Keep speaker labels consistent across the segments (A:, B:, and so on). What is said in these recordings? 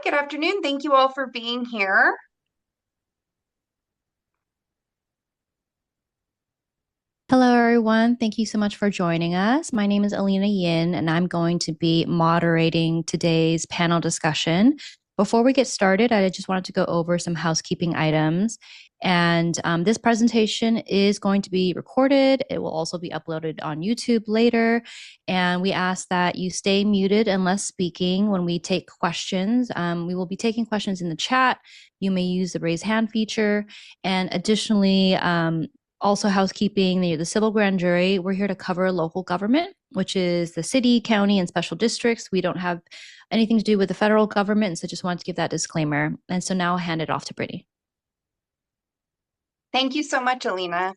A: good afternoon. Thank you all for being here.
B: Hello, everyone. Thank you so much for joining us. My name is Ellina Yin, and I'm going to be moderating today's panel discussion. Before we get started, I just wanted to go over some housekeeping items. And this presentation is going to be recorded. It will also be uploaded on YouTube later. And we ask that you stay muted unless speaking when we take questions. We will be taking questions in the chat. You may use the raise hand feature. And additionally, also housekeeping, the civil grand jury, we're here to cover local government, which is the city, county, and special districts. We don't have anything to do with the federal government, so just wanted to give that disclaimer. And so now I'll hand it off to Brittany.
A: Thank you so much, Ellina.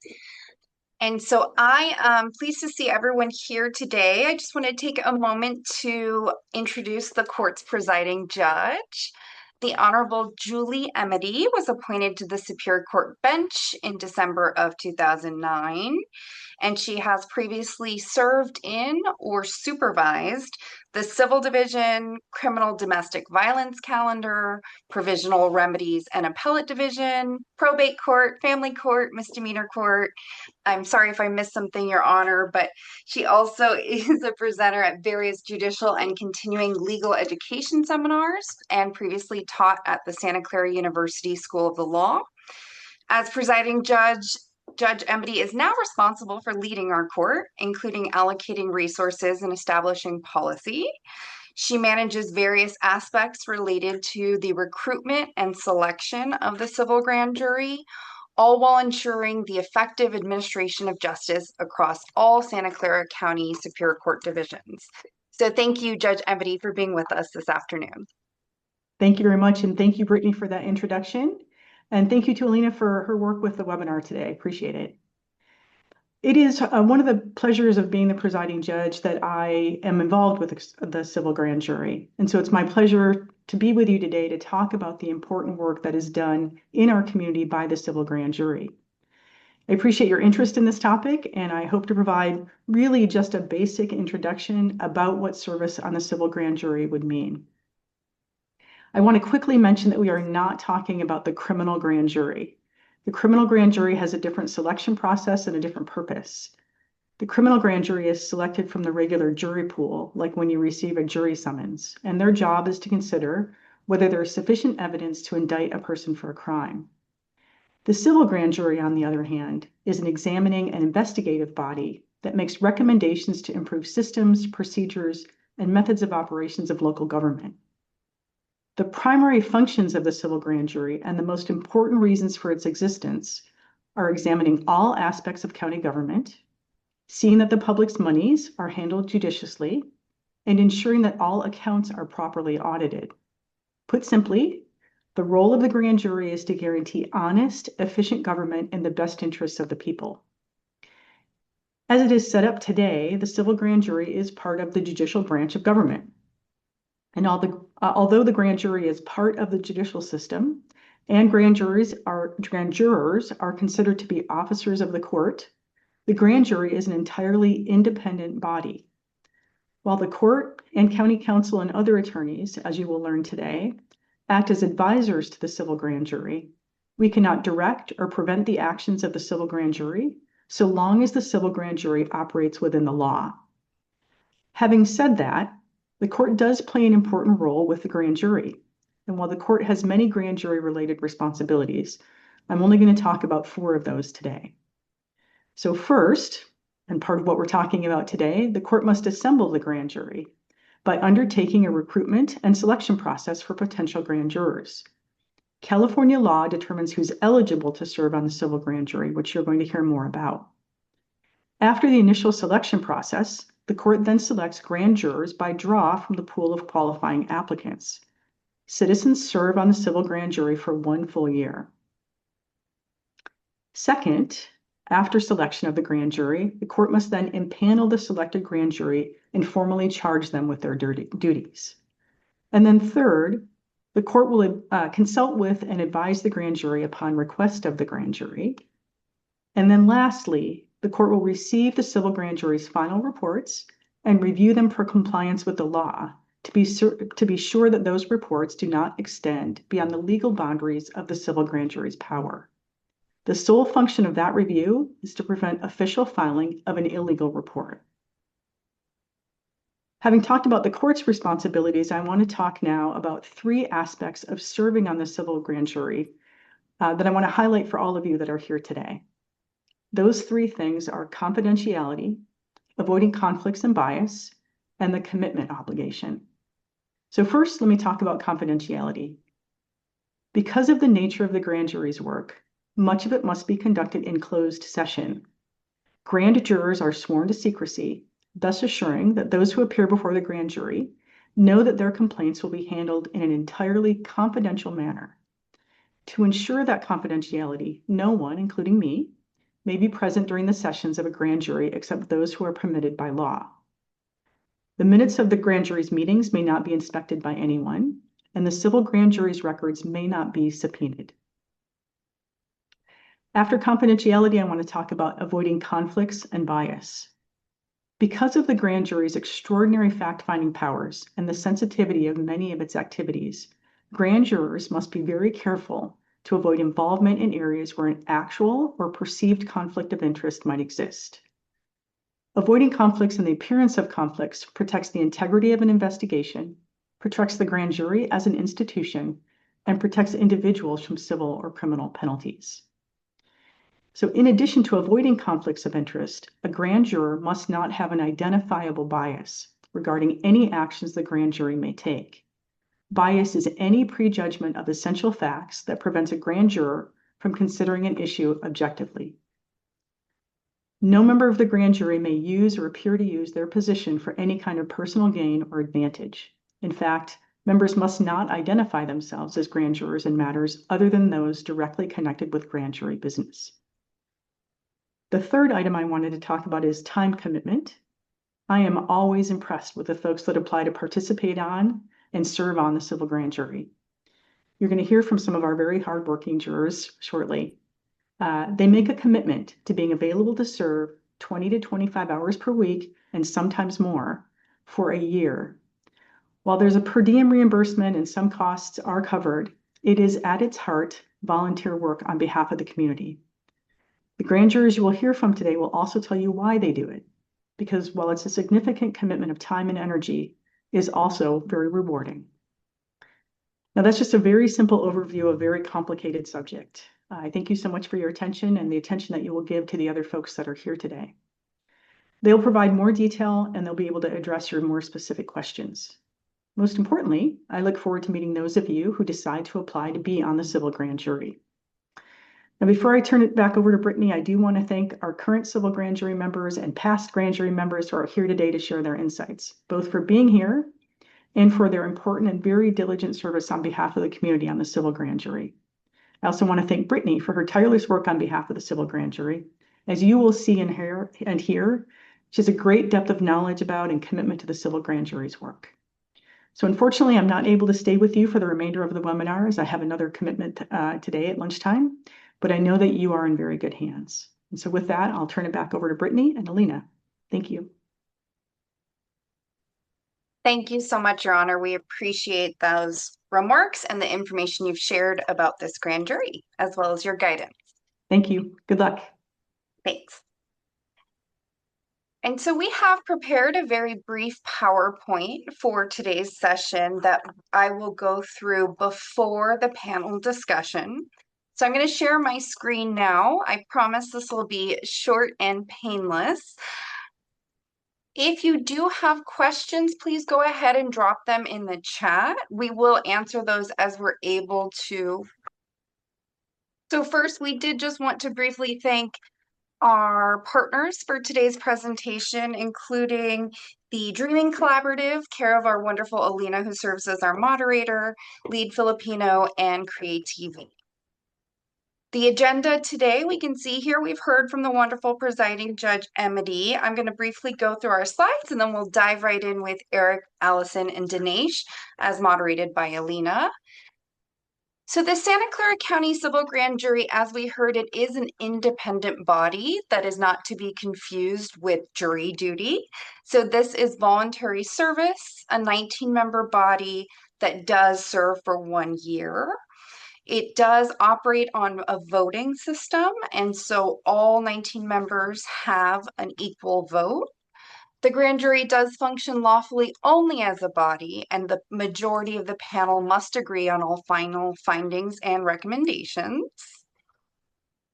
A: And so I am pleased to see everyone here today. I just want to take a moment to introduce the court's presiding judge. The Honorable Julie Emede was appointed to the Superior Court bench in December of 2009. And she has previously served in or supervised the Civil Division, Criminal Domestic Violence Calendar, Provisional Remedies and Appellate Division, Probate Court, Family Court, Misdemeanor Court. I'm sorry if I missed something, Your Honor, but she also is a presenter at various judicial and continuing legal education seminars and previously taught at the Santa Clara University School of the Law. As presiding judge, Judge Emede is now responsible for leading our court, including allocating resources and establishing policy. She manages various aspects related to the recruitment and selection of the civil grand jury, all while ensuring the effective administration of justice across all Santa Clara County Superior Court divisions. So thank you, Judge Emede, for being with us this afternoon.
C: Thank you very much, and thank you, Brittany, for that introduction. And thank you to Ellina for her work with the webinar today. Appreciate it. It is one of the pleasures of being the presiding judge that I am involved with the civil grand jury. And so it's my pleasure to be with you today to talk about the important work that is done in our community by the civil grand jury. I appreciate your interest in this topic, and I hope to provide really just a basic introduction about what service on the civil grand jury would mean. I want to quickly mention that we are not talking about the criminal grand jury. The criminal grand jury has a different selection process and a different purpose. The criminal grand jury is selected from the regular jury pool, like when you receive a jury summons, and their job is to consider whether there is sufficient evidence to indict a person for a crime. The civil grand jury, on the other hand, is an examining and investigative body that makes recommendations to improve systems, procedures, and methods of operations of local government. The primary functions of the civil grand jury and the most important reasons for its existence are examining all aspects of county government, seeing that the public's monies are handled judiciously, and ensuring that all accounts are properly audited. Put simply, the role of the grand jury is to guarantee honest, efficient government in the best interests of the people. As it is set up today, the civil grand jury is part of the judicial branch of government. And although the grand jury is part of the judicial system, and grand jurors are considered to be officers of the court, the grand jury is an entirely independent body. While the court and county counsel and other attorneys, as you will learn today, act as advisors to the civil grand jury, we cannot direct or prevent the actions of the civil grand jury so long as the civil grand jury operates within the law. Having said that, the court does play an important role with the grand jury. And while the court has many grand jury related responsibilities, I'm only going to talk about 4 of those today. So first, and part of what we're talking about today, the court must assemble the grand jury by undertaking a recruitment and selection process for potential grand jurors. California law determines who's eligible to serve on the civil grand jury, which you're going to hear more about. After the initial selection process, the court then selects grand jurors by draw from the pool of qualifying applicants. Citizens serve on the civil grand jury for 1 full year. Second, after selection of the grand jury, the court must then impanel the selected grand jury and formally charge them with their duties. And then third, the court will consult with and advise the grand jury upon request of the grand jury. And then lastly, the court will receive the civil grand jury's final reports and review them for compliance with the law to be sure that those reports do not extend beyond the legal boundaries of the civil grand jury's power. The sole function of that review is to prevent official filing of an illegal report. Having talked about the court's responsibilities, I want to talk now about three aspects of serving on the civil grand jury that I want to highlight for all of you that are here today. Those three things are confidentiality, avoiding conflicts and bias, and the commitment obligation. So first, let me talk about confidentiality. Because of the nature of the grand jury's work, much of it must be conducted in closed session. Grand jurors are sworn to secrecy, thus assuring that those who appear before the grand jury know that their complaints will be handled in an entirely confidential manner. To ensure that confidentiality, no one, including me, may be present during the sessions of a grand jury except those who are permitted by law. The minutes of the grand jury's meetings may not be inspected by anyone, and the civil grand jury's records may not be subpoenaed. After confidentiality, I want to talk about avoiding conflicts and bias. Because of the grand jury's extraordinary fact-finding powers and the sensitivity of many of its activities, grand jurors must be very careful to avoid involvement in areas where an actual or perceived conflict of interest might exist. Avoiding conflicts and the appearance of conflicts protects the integrity of an investigation, protects the grand jury as an institution, and protects individuals from civil or criminal penalties. So in addition to avoiding conflicts of interest, a grand juror must not have an identifiable bias regarding any actions the grand jury may take. Bias is any prejudgment of essential facts that prevents a grand juror from considering an issue objectively. No member of the grand jury may use or appear to use their position for any kind of personal gain or advantage. In fact, members must not identify themselves as grand jurors in matters other than those directly connected with grand jury business. The third item I wanted to talk about is time commitment. I am always impressed with the folks that apply to participate on and serve on the civil grand jury. You're going to hear from some of our very hardworking jurors shortly. They make a commitment to being available to serve 20 to 25 hours per week and sometimes more for a year. While there's a per diem reimbursement and some costs are covered, it is at its heart volunteer work on behalf of the community. The grand jurors you will hear from today will also tell you why they do it, because while it's a significant commitment of time and energy, it is also very rewarding. Now, that's just a very simple overview of a very complicated subject. I thank you so much for your attention and the attention that you will give to the other folks that are here today. They'll provide more detail and they'll be able to address your more specific questions. Most importantly, I look forward to meeting those of you who decide to apply to be on the civil grand jury. Now, before I turn it back over to Britney, I do want to thank our current civil grand jury members and past grand jury members who are here today to share their insights, both for being here and for their important and very diligent service on behalf of the community on the civil grand jury. I also want to thank Britney for her tireless work on behalf of the civil grand jury. As you will see and hear, she has a great depth of knowledge about and commitment to the civil grand jury's work. So unfortunately, I'm not able to stay with you for the remainder of the webinar as I have another commitment today at lunchtime, but I know that you are in very good hands. And so with that, I'll turn it back over to Britney and Ellina. Thank you.
A: Thank you so much, Your Honor. We appreciate those remarks and the information you've shared about this grand jury, as well as your guidance.
C: Thank you. Good luck.
A: Thanks. And so we have prepared a very brief PowerPoint for today's session that I will go through before the panel discussion. So I'm going to share my screen now. I promise this will be short and painless. If you do have questions, please go ahead and drop them in the chat. We will answer those as we're able to. So first, we did just want to briefly thank our partners for today's presentation, including the Dreaming Collaborative, care of our wonderful Ellina, who serves as our moderator, LEAD Filipino, and CreaTV. The agenda today, we can see here, we've heard from the wonderful presiding judge Emede. I'm going to briefly go through our slides and then we'll dive right in with Eric, Allison, and Dinesh as moderated by Ellina. So the Santa Clara County Civil Grand Jury, as we heard, it is an independent body that is not to be confused with jury duty. So this is voluntary service, a 19-member body that does serve for 1 year. It does operate on a voting system, and so all 19 members have an equal vote. The grand jury does function lawfully only as a body, and the majority of the panel must agree on all final findings and recommendations.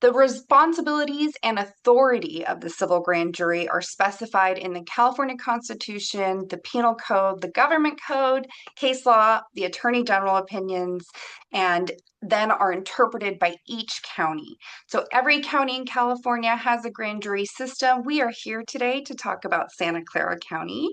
A: The responsibilities and authority of the civil grand jury are specified in the California Constitution, the Penal Code, the Government Code, case law, the Attorney General opinions, and then are interpreted by each county. So every county in California has a grand jury system. We are here today to talk about Santa Clara County.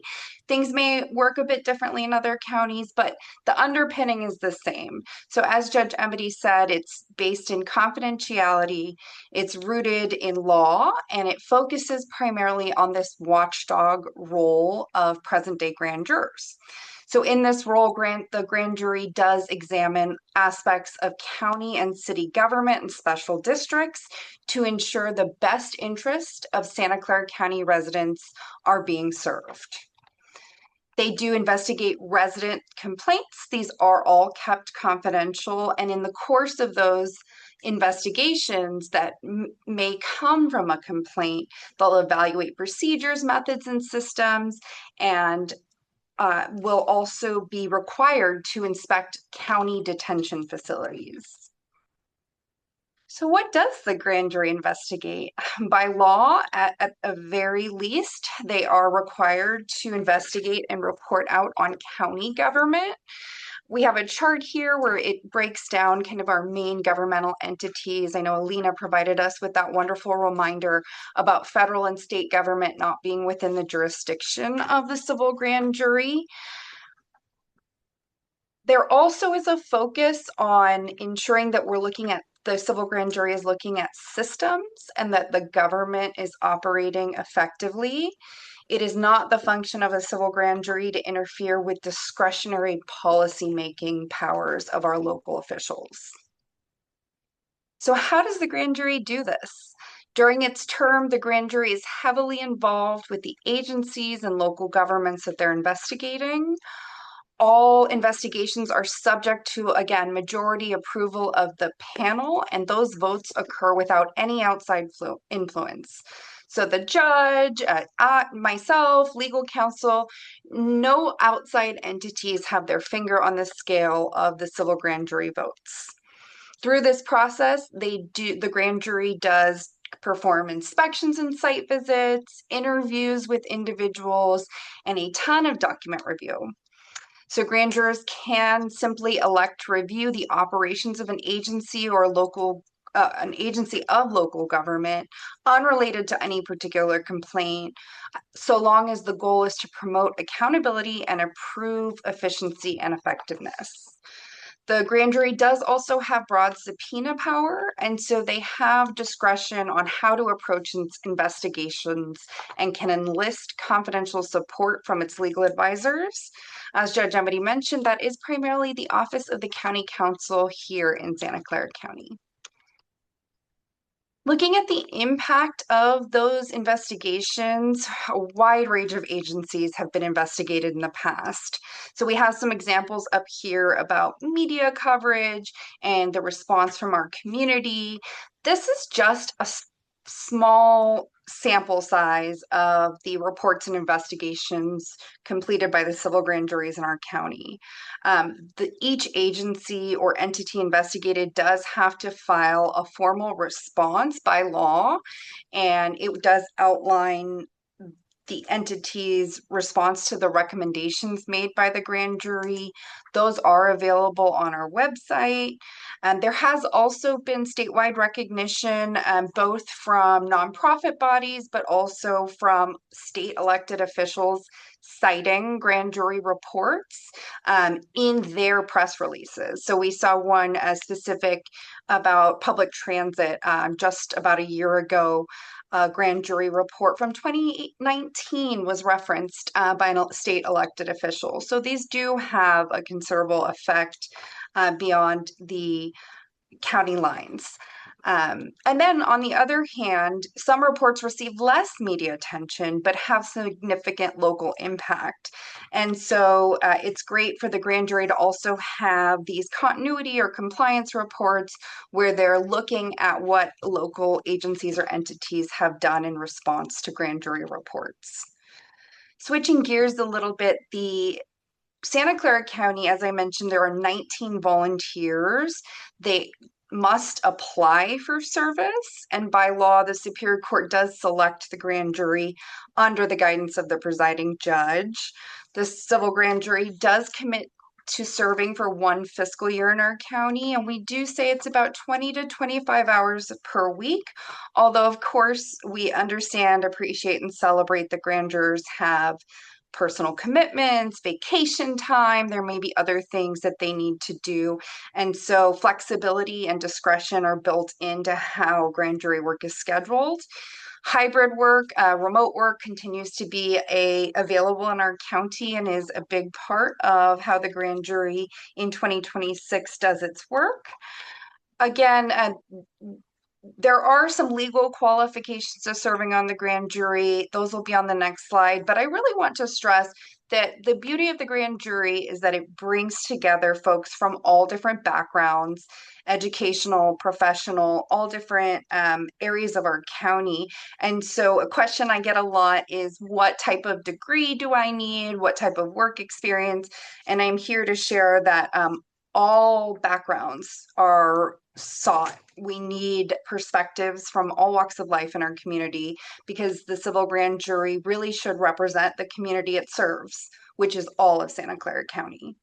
A: Things may work a bit differently in other counties, but the underpinning is the same. So as Judge Emede said, it's based in confidentiality, it's rooted in law, and it focuses primarily on this watchdog role of present-day grand jurors. So in this role, the grand jury does examine aspects of county and city government and special districts to ensure the best interest of Santa Clara County residents are being served. They do investigate resident complaints. These are all kept confidential, and in the course of those investigations that may come from a complaint, they'll evaluate procedures, methods, and systems, and will also be required to inspect county detention facilities. So what does the grand jury investigate? By law, at a very least, they are required to investigate and report out on county government. We have a chart here where it breaks down kind of our main governmental entities. I know Ellina provided us with that wonderful reminder about federal and state government not being within the jurisdiction of the civil grand jury. There also is a focus on ensuring that we're looking at the civil grand jury is looking at systems and that the government is operating effectively. It is not the function of a civil grand jury to interfere with discretionary policy-making powers of our local officials. So how does the grand jury do this? During its term, the grand jury is heavily involved with the agencies and local governments that they're investigating. All investigations are subject to, again, majority approval of the panel, and those votes occur without any outside influence. So the judge, myself, legal counsel, no outside entities have their finger on the scale of the civil grand jury votes. Through this process, the grand jury does perform inspections and site visits, interviews with individuals, and a ton of document review. So grand jurors can simply elect to review the operations of an agency or an agency of local government unrelated to any particular complaint, so long as the goal is to promote accountability and improve efficiency and effectiveness. The grand jury does also have broad subpoena power, and so they have discretion on how to approach investigations and can enlist confidential support from its legal advisors. As Judge Emede mentioned, that is primarily the office of the county counsel here in Santa Clara County. Looking at the impact of those investigations, a wide range of agencies have been investigated in the past. So we have some examples up here about media coverage and the response from our community. This is just a small sample size of the reports and investigations completed by the civil grand juries in our county. Each agency or entity investigated does have to file a formal response by law, and it does outline the entity's response to the recommendations made by the grand jury. Those are available on our website. There has also been statewide recognition, both from nonprofit bodies, but also from state elected officials citing grand jury reports in their press releases. So we saw one specific about public transit just about a year ago, grand jury report from 2019 was referenced by a state elected official. So these do have a considerable effect beyond the county lines. And then on the other hand, some reports receive less media attention, but have significant local impact. And so it's great for the grand jury to also have these continuity or compliance reports where they're looking at what local agencies or entities have done in response to grand jury reports. Switching gears a little bit, the Santa Clara County, as I mentioned, there are 19 volunteers. They must apply for service, and by law, the Superior Court does select the grand jury under the guidance of the presiding judge. The civil grand jury does commit to serving for one fiscal year in our county, and we do say it's about 20 to 25 hours per week. Although, of course, we understand, appreciate, and celebrate that grand jurors have personal commitments, vacation time. There may be other things that they need to do. And so flexibility and discretion are built into how grand jury work is scheduled. Hybrid work, remote work continues to be available in our county and is a big part of how the grand jury in 2026 does its work. Again, there are some legal qualifications to serving on the grand jury. Those will be on the next slide. But I really want to stress that the beauty of the grand jury is that it brings together folks from all different backgrounds, educational, professional, all different areas of our county. And so a question I get a lot is, what type of degree do I need? What type of work experience? And I'm here to share that all backgrounds are sought. We need perspectives from all walks of life in our community because the civil grand jury really should represent the community it serves, which is all of Santa Clara County.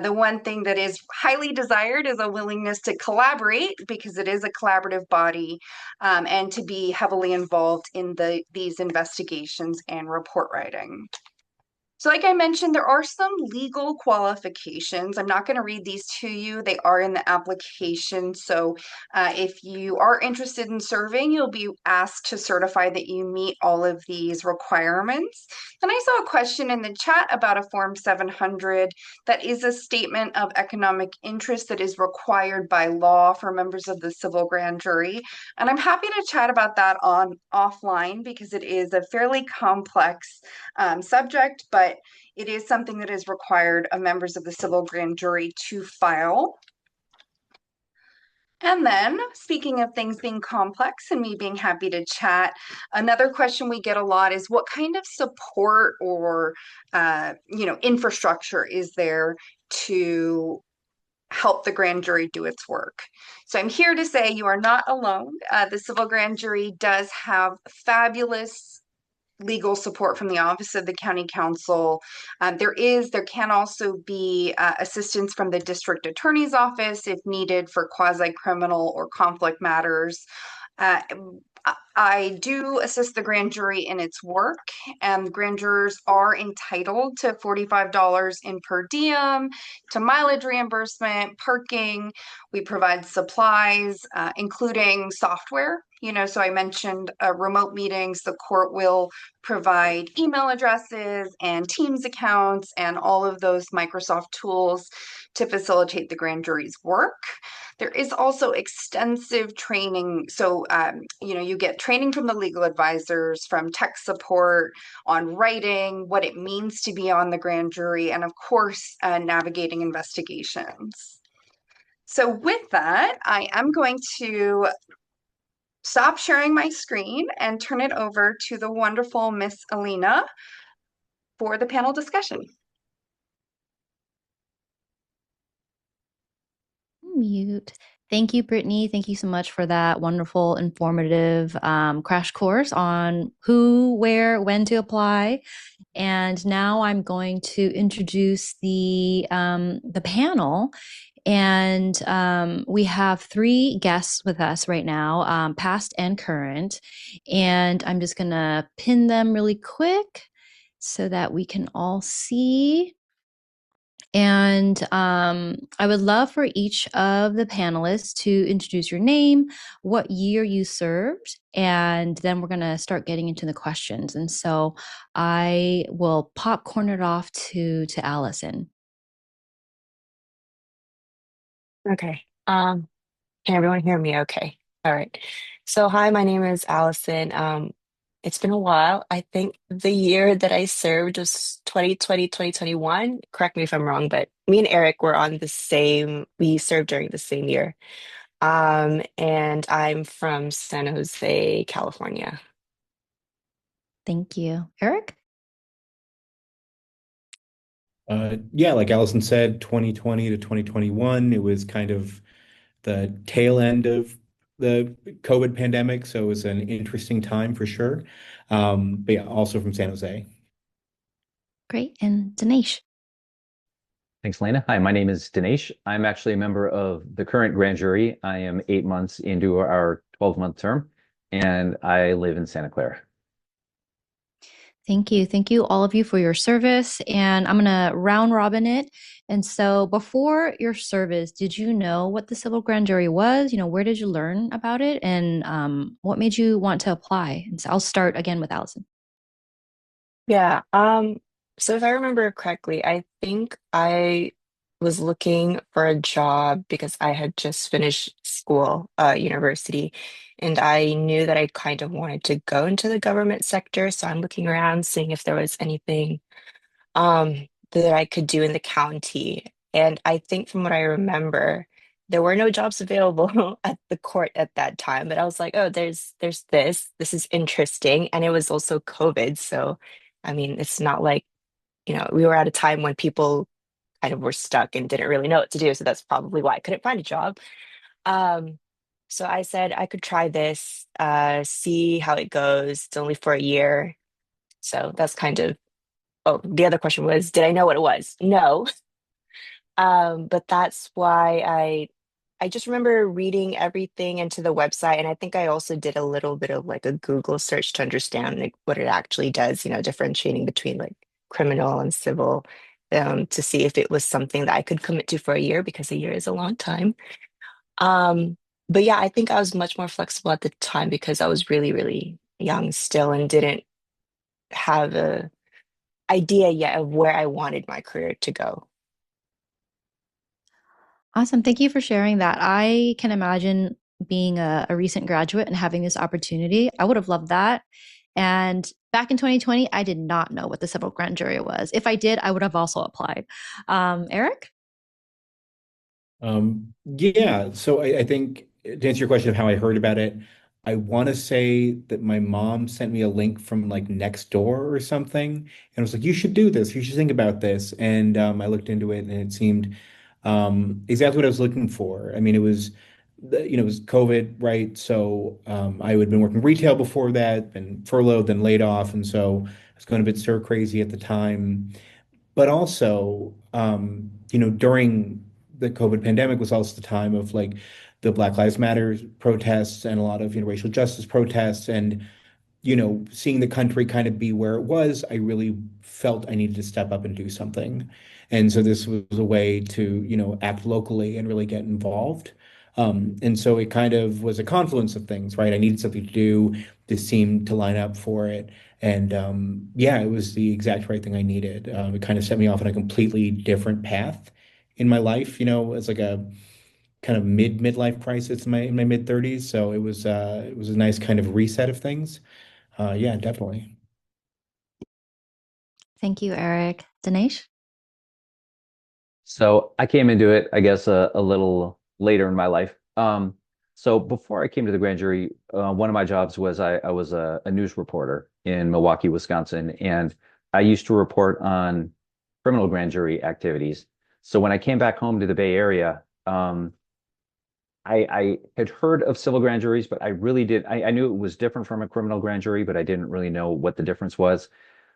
A: The one thing that is highly desired is a willingness to collaborate because it is a collaborative body, and to be heavily involved in these investigations and report writing. So like I mentioned, there are some legal qualifications. I'm not going to read these to you. They are in the application. So if you are interested in serving, you'll be asked to certify that you meet all of these requirements. And I saw a question in the chat about a Form 700 that is a statement of economic interest that is required by law for members of the civil grand jury. And I'm happy to chat about that offline because it is a fairly complex subject, but it is something that is required of members of the civil grand jury to file. And then, speaking of things being complex and me being happy to chat, another question we get a lot is, what kind of support or infrastructure is there to help the grand jury do its work? So I'm here to say you are not alone. The civil grand jury does have fabulous legal support from the Office of the County Counsel. There can also be assistance from the District Attorney's Office if needed for quasi-criminal or conflict matters. I do assist the grand jury in its work, and grand jurors are entitled to $45 in per diem, to mileage reimbursement, parking. We provide supplies, including software. So I mentioned remote meetings. The court will provide email addresses and Teams accounts and all of those Microsoft tools to facilitate the grand jury's work. There is also extensive training. So, you get training from the legal advisors, from tech support on writing, what it means to be on the grand jury, and of course, navigating investigations. So with that, I am going to stop sharing my screen and turn it over to the wonderful Miss Ellina for the panel discussion.
B: Mute. Thank you, Brittany. Thank you so much for that wonderful, informative crash course on who, where, when to apply. And now I'm going to introduce the panel. And we have 3 guests with us right now, past and current. And I'm just going to pin them really quick so that we can all see. And I would love for each of the panelists to introduce your name, what year you served, and then we're going to start getting into the questions. And so I will popcorn it off to Allison.
D: Okay. Can everyone hear me okay? All right. So hi, my name is Allison. It's been a while. I think the year that I served was 2020, 2021. Correct me if I'm wrong, but me and Eric were on we served during the same year. And I'm from San Jose, California.
B: Thank you. Eric?
E: Yeah, like Allison said, 2020 to 2021, it was kind of the tail end of the COVID pandemic, so it was an interesting time for sure. But yeah, also from San Jose.
B: Great. And Dinesh?
F: Thanks, Lena. Hi, my name is Dinesh. I'm actually a member of the current grand jury. I am 8 months into our 12-month term, and I live in Santa Clara.
B: Thank you. Thank you, all of you, for your service. And I'm going to round robin it. And so before your service, did you know what the civil grand jury was? Where did you learn about it? And what made you want to apply? And so I'll start again with Allison.
D: Yeah. So if I remember correctly, I think I was looking for a job because I had just finished school, university, and I knew that I kind of wanted to go into the government sector. So I'm looking around, seeing if there was anything that I could do in the county. And I think from what I remember, there were no jobs available at the court at that time. But I was like, oh, there's this. This is interesting. And it was also COVID. So I mean, it's not like, we were at a time when people kind of were stuck and didn't really know what to do. So that's probably why I couldn't find a job. Um, so I said I could try this, see how it goes. It's only for a year. So that's kind of, oh, the other question was, did I know what it was? No. But that's why I just remember reading everything into the website, and I think I also did a little bit of like a Google search to understand like what it actually does, differentiating between like criminal and civil, to see if it was something that I could commit to for a year because a year is a long time. Um, but yeah, I think I was much more flexible at the time because I was really, really young still and didn't have a idea yet of where I wanted my career to go.
B: Awesome. Thank you for sharing that. I can imagine being a recent graduate and having this opportunity. I would have loved that. And back in 2020, I did not know what the civil grand jury was. If I did, I would have also applied. Eric?
E: Yeah, so I think to answer your question of how I heard about it, I want to say that my mom sent me a link from like Nextdoor or something, and was like, "You should do this. You should think about this." And I looked into it, and it seemed exactly what I was looking for. I mean, it was, it was COVID, right? So I had been working retail before that, been furloughed, then laid off, and so I was going a bit stir crazy at the time. But also, during the COVID pandemic was also the time of like the Black Lives Matter protests and a lot of, racial justice protests and, seeing the country kind of be where it was, I really felt I needed to step up and do something. And so this was a way to, act locally and really get involved. And so it kind of was a confluence of things, right? I needed something to do. This seemed to line up for it. And yeah, it was the exact right thing I needed. It kind of set me off on a completely different path in my life. It's like a kind of midlife crisis in my mid 30s. So it was a nice kind of reset of things. Yeah, definitely.
B: Thank you, Eric. Dinesh?
F: So I came into it, I guess, a little later in my life. So before I came to the grand jury, one of my jobs was I was a news reporter in Milwaukee, Wisconsin, and I used to report on criminal grand jury activities. So when I came back home to the Bay Area, I had heard of civil grand juries, but I knew it was different from a criminal grand jury, but I didn't really know what the difference was.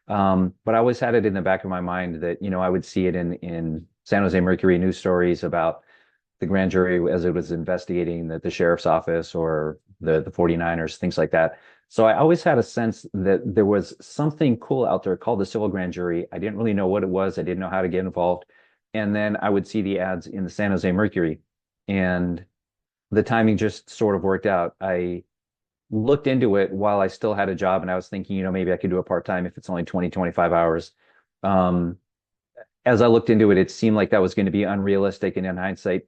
F: But I always had it in the back of my mind that, I would see it in San Jose Mercury news stories about the grand jury as it was investigating the sheriff's office or the 49ers, things like that. So I always had a sense that there was something cool out there called the civil grand jury. I didn't really know what it was. I didn't know how to get involved. and then I would see the ads in the San Jose Mercury, and the timing just sort of worked out. I looked into it while I still had a job, and I was thinking, maybe I could do it part-time if it's only 20, 25 hours. Um, as I looked into it, it seemed like that was going to be unrealistic. And in hindsight,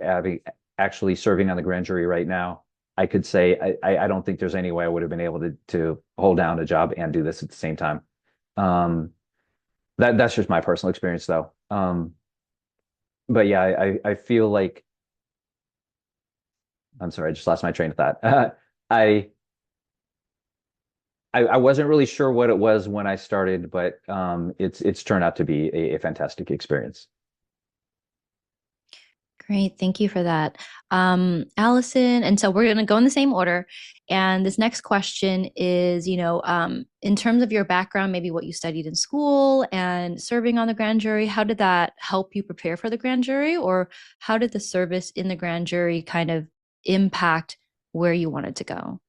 F: actually serving on the grand jury right now, I could say I don't think there's any way I would have been able to hold down a job and do this at the same time. Um, that's just my personal experience, though. But yeah, I feel like I'm sorry, I just lost my train of thought. I I wasn't really sure what it was when I started, but it's turned out to be a fantastic experience.
B: Great, thank you for that. Allison, and so we're going to go in the same order. And this next question is, in terms of your background, maybe what you studied in school and serving on the grand jury, how did that help you prepare for the grand jury? Or how did the service in the grand jury kind of impact where you wanted to go?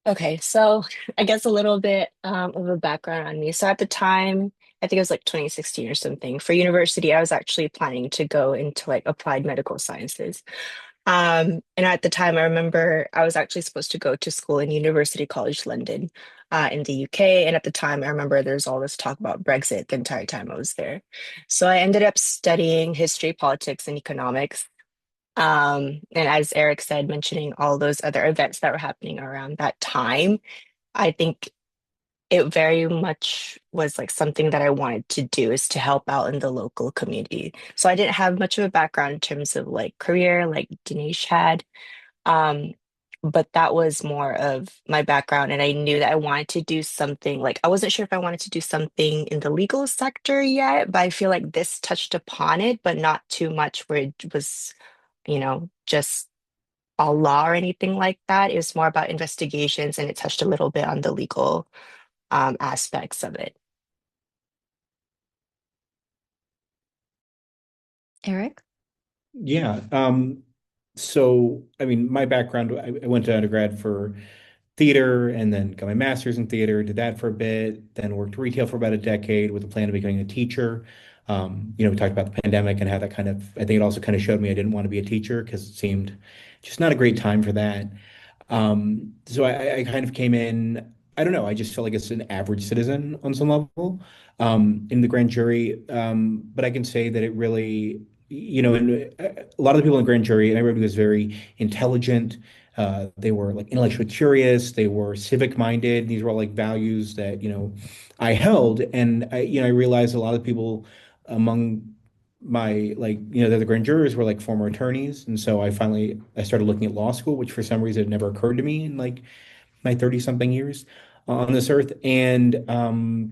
D: Okay, so I guess a little bit of a background on me. So at the time, I think it was like 2016 or something. For university, I was actually planning to go into like applied medical sciences. And at the time, I remember I was actually supposed to go to school in University College London, in the UK. And at the time, I remember there's all this talk about Brexit the entire time I was there. So I ended up studying history, politics, and economics. And as Eric said, mentioning all those other events that were happening around that time, I think it very much was like something that I wanted to do is to help out in the local community. So I didn't have much of a background in terms of like career like Dinesh had. Um, but that was more of my background. And I knew that I wanted to do something like I wasn't sure if I wanted to do something in the legal sector yet, but I feel like this touched upon it, but not too much where it was, just a law or anything like that. It was more about investigations and it touched a little bit on the legal aspects of it.
B: Eric?
E: Yeah. So, I mean, my background, I went to undergrad for theater and then got my master's in theater, did that for a bit, then worked retail for about a decade with a plan of becoming a teacher. We talked about the pandemic and how that I think it also kind of showed me I didn't want to be a teacher because it seemed just not a great time for that. So I kind of came in, I don't know, I just felt like it's an average citizen on some level in the grand jury. But I can say that it really, and a lot of the people in the grand jury, and everybody was very intelligent. They were like intellectually curious. They were civic minded. These were all like values that, I held. And I realized a lot of people among my the other grand jurors were like former attorneys. And so I started looking at law school, which for some reason had never occurred to me in like my 30 something years on this earth. And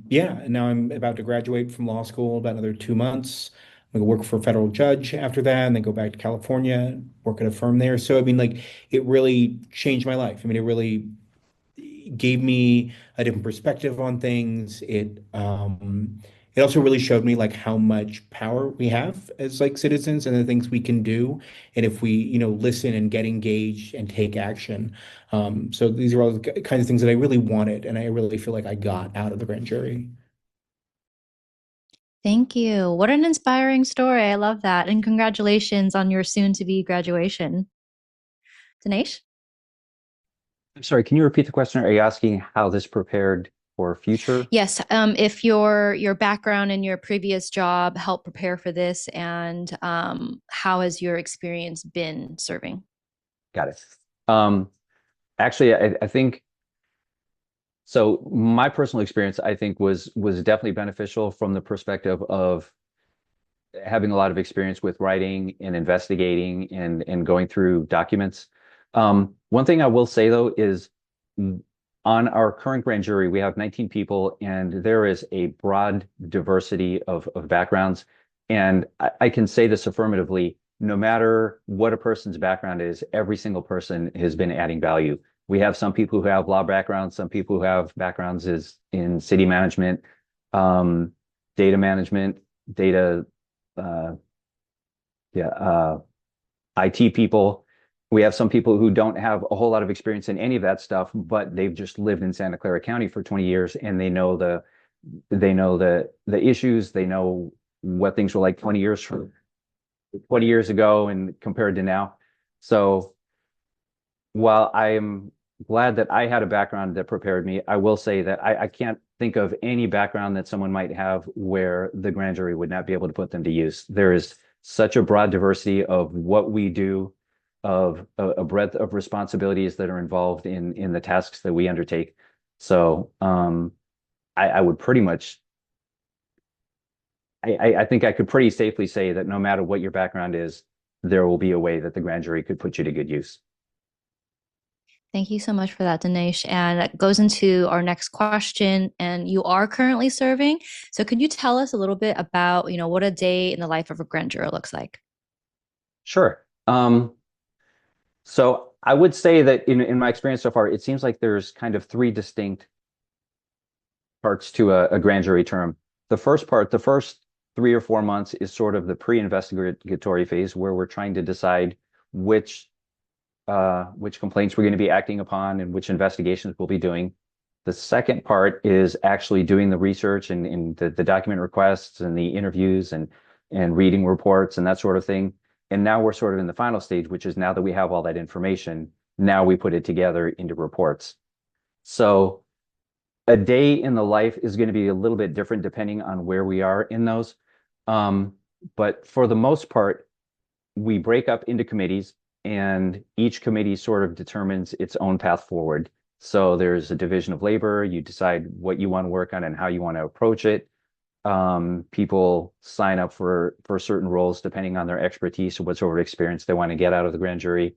E: yeah, now I'm about to graduate from law school about another 2 months. I'm gonna work for a federal judge after that, and then go back to California, work at a firm there. So I mean, like, it really changed my life. I mean, it really gave me a different perspective on things. It also really showed me like how much power we have as like citizens and the things we can do, and if we listen and get engaged and take action. So these are all the kinds of things that I really wanted, and I really feel like I got out of the grand jury.
B: Thank you. What an inspiring story. I love that. And congratulations on your soon to be graduation. Dinesh?
F: I'm sorry, can you repeat the question? Are you asking how this prepared for future?
B: Yes. If your background and your previous job helped prepare for this, and how has your experience been serving?
F: Got it. Actually, I think so. My personal experience, I think, was definitely beneficial from the perspective of having a lot of experience with writing and investigating and going through documents. One thing I will say though is on our current grand jury, we have 19 people, and there is a broad diversity of backgrounds. And I can say this affirmatively, no matter what a person's background is, every single person has been adding value. We have some people who have law backgrounds, some people who have backgrounds in city management, data management, data, IT people. We have some people who don't have a whole lot of experience in any of that stuff, but they've just lived in Santa Clara County for 20 years, and they know the issues, they know what things were like 20 years ago and compared to now. So while I am glad that I had a background that prepared me, I will say that I can't think of any background that someone might have where the grand jury would not be able to put them to use. There is such a broad diversity of what we do, of a breadth of responsibilities that are involved in the tasks that we undertake. So I would pretty much, I think I could pretty safely say that no matter what your background is, there will be a way that the grand jury could put you to good use.
B: Thank you so much for that, Dinesh. And that goes into our next question. And you are currently serving. So could you tell us a little bit about, what a day in the life of a grand juror looks like?
F: Sure. So I would say that in my experience so far, it seems like there's kind of three distinct parts to a grand jury term. The first part, the first 3 or 4 months is sort of the pre-investigatory phase where we're trying to decide which complaints we're going to be acting upon and which investigations we'll be doing. The second part is actually doing the research and the document requests and the interviews and reading reports and that sort of thing. And now we're sort of in the final stage, which is now that we have all that information, now we put it together into reports. So a day in the life is going to be a little bit different depending on where we are in those. But for the most part, we break up into committees, and each committee sort of determines its own path forward. So there's a division of labor. You decide what you want to work on and how you want to approach it. People sign up for certain roles depending on their expertise or what sort of experience they want to get out of the grand jury.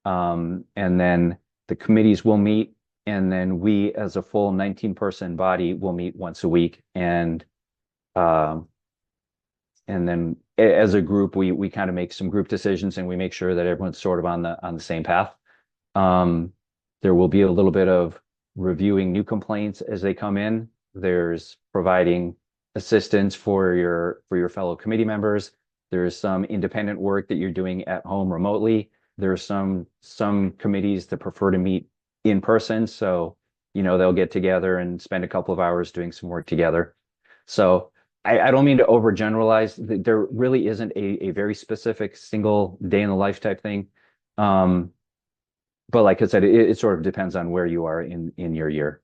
F: And then the committees will meet, and then we, as a full 19-person body, will meet once a week. And then as a group, we kind of make some group decisions, and we make sure that everyone's sort of on the same path. There will be a little bit of reviewing new complaints as they come in. There's providing assistance for your fellow committee members. There's some independent work that you're doing at home remotely. There's some committees that prefer to meet in person, so they'll get together and spend a couple of hours doing some work together. So I don't mean to overgeneralize. There really isn't a very specific single day in the life type thing. But like I said, it sort of depends on where you are in your year.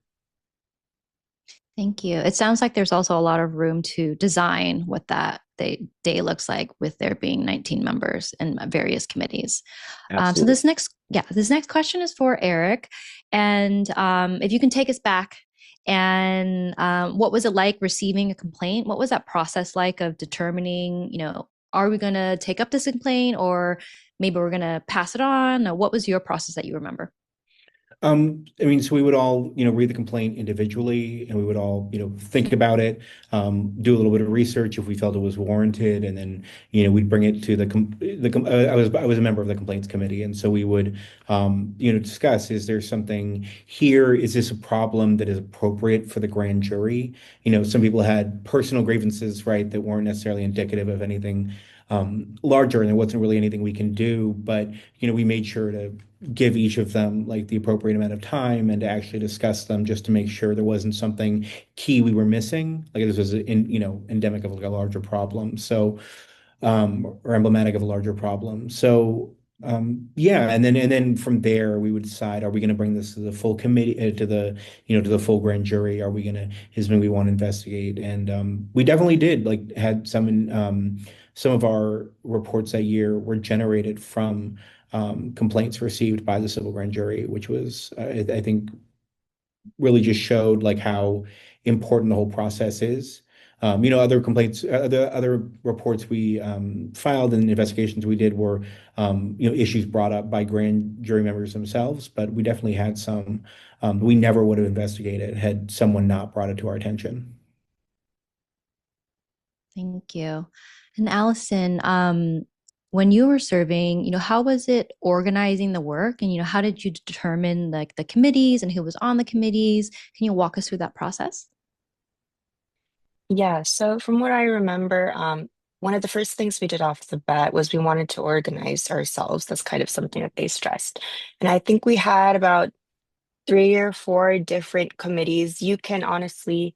B: Thank you. It sounds like there's also a lot of room to design what that day looks like with there being 19 members in various committees. So this next question is for Eric. And if you can take us back, and what was it like receiving a complaint? What was that process like of determining, are we going to take up this complaint, or maybe we're going to pass it on? What was your process that you remember?
E: I mean, so we would all, read the complaint individually, and we would all, think about it, do a little bit of research if we felt it was warranted, and then, we'd bring it to I was a member of the complaints committee, and so we would, discuss: is there something here? Is this a problem that is appropriate for the grand jury? Some people had personal grievances, right, that weren't necessarily indicative of anything larger, and there wasn't really anything we can do, but we made sure to give each of them like the appropriate amount of time and to actually discuss them, just to make sure there wasn't something key we were missing, like this was endemic of like a larger problem, so or emblematic of a larger problem. So yeah, and then from there we would decide: are we going to bring this to the full committee, to the full grand jury? Are we going to Is something we want to investigate? And we definitely did, like, had some of our reports that year were generated from complaints received by the civil grand jury, which was, I think, really just showed like how important the whole process is. Other complaints, other reports we filed and investigations we did were, issues brought up by grand jury members themselves, but we definitely had some we never would have investigated had someone not brought it to our attention.
B: Thank you. And Allison, when you were serving, how was it organizing the work? And, how did you determine like the committees and who was on the committees? Can you walk us through that process?
D: Yeah, so from what I remember, one of the first things we did off the bat was we wanted to organize ourselves. That's kind of something that they stressed. And I think we had about 3 or 4 different committees. You can honestly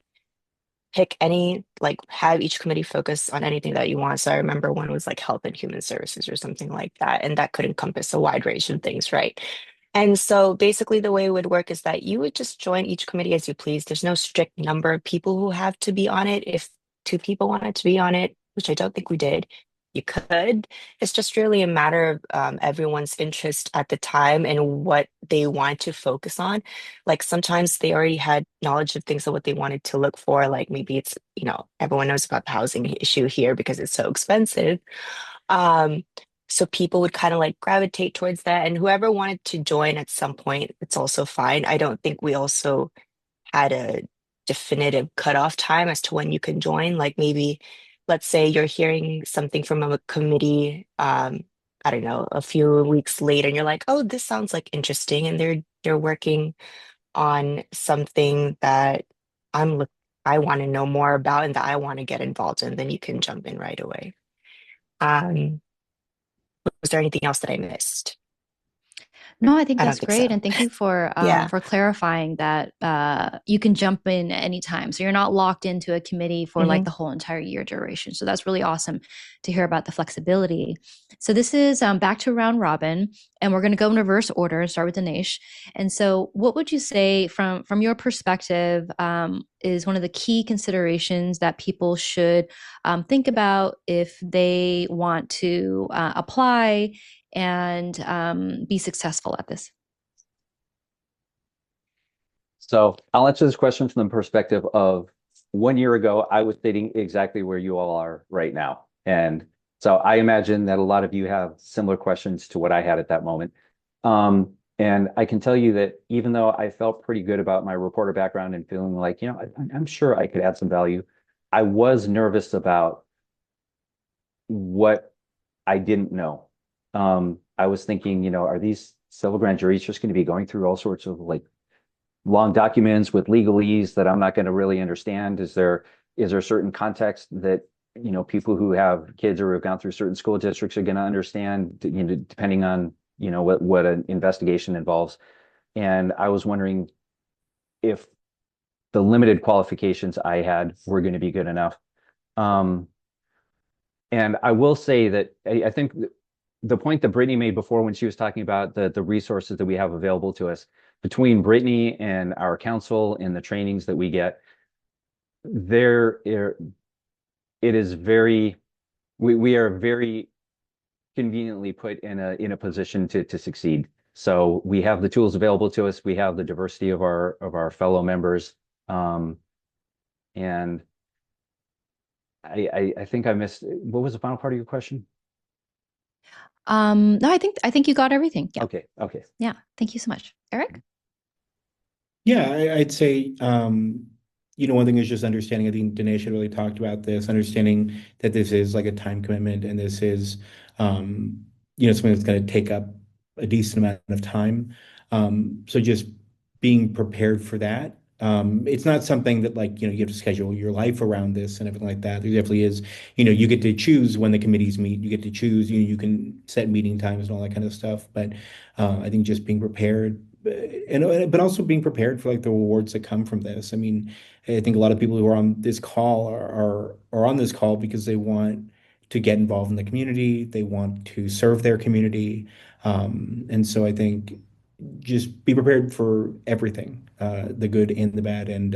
D: pick any, like have each committee focus on anything that you want. So I remember one was like health and human services or something like that. And that could encompass a wide range of things, right? And so basically the way it would work is that you would just join each committee as you please. There's no strict number of people who have to be on it. If two people wanted to be on it, which I don't think we did, you could. It's just really a matter of everyone's interest at the time and what they want to focus on. Like sometimes they already had knowledge of things of what they wanted to look for. Like maybe it's, everyone knows about the housing issue here because it's so expensive. Um, so people would kind of like gravitate towards that. And whoever wanted to join at some point, it's also fine. I don't think we also had a definitive cutoff time as to when you can join. Like maybe, let's say you're hearing something from a committee, I don't know, a few weeks later, and you're like, oh, this sounds like interesting, and they're working on something that I'm look I want to know more about and that I want to get involved in, then you can jump in right away. Um, was there anything else that I missed?
B: No, I think
D: I don't
B: that's
D: think so.
B: great, and thank you
D: Yeah.
B: for clarifying that you can jump in anytime, so you're not locked into a committee for like
D: Hmm.
B: the whole entire year duration. So that's really awesome to hear about the flexibility. So this is back to round robin, and we're going to go in reverse order and start with Dinesh. And so, what would you say from your perspective is one of the key considerations that people should think about if they want to apply and be successful at this?
F: So I'll answer this question from the perspective of 1 year ago, I was sitting exactly where you all are right now. And so I imagine that a lot of you have similar questions to what I had at that moment. And I can tell you that even though I felt pretty good about my reporter background and feeling like, I'm sure I could add some value, I was nervous about what I didn't know. I was thinking, are these civil grand juries just going to be going through all sorts of like long documents with legalese that I'm not going to really understand? Is there certain context that people who have kids or have gone through certain school districts are going to understand, depending on what an investigation involves? And I was wondering if the limited qualifications I had were going to be good enough. Um, and I will say that I think the point that Brittany made before when she was talking about the resources that we have available to us, between Brittany and our council and the trainings that we get, there it is very we are very conveniently put in a position to succeed. So we have the tools available to us. We have the diversity of our fellow members, and I think I missed, what was the final part of your question?
B: No, I think you got everything. Yeah.
F: Okay.
B: Yeah. Thank you so much. Eric?
E: Yeah, I'd say, one thing is just understanding. I think Dinesh had really talked about this, understanding that this is like a time commitment and this is, something that's going to take up a decent amount of time. So just being prepared for that. It's not something that like, you have to schedule your life around this and everything like that. There definitely is, you get to choose when the committees meet. You get to choose, you can set meeting times and all that kind of stuff. But I think just being prepared but also being prepared for like the rewards that come from this. I mean, I think a lot of people who are on this call are on this call because they want to get involved in the community. They want to serve their community. And so I think just be prepared for everything, the good and the bad, and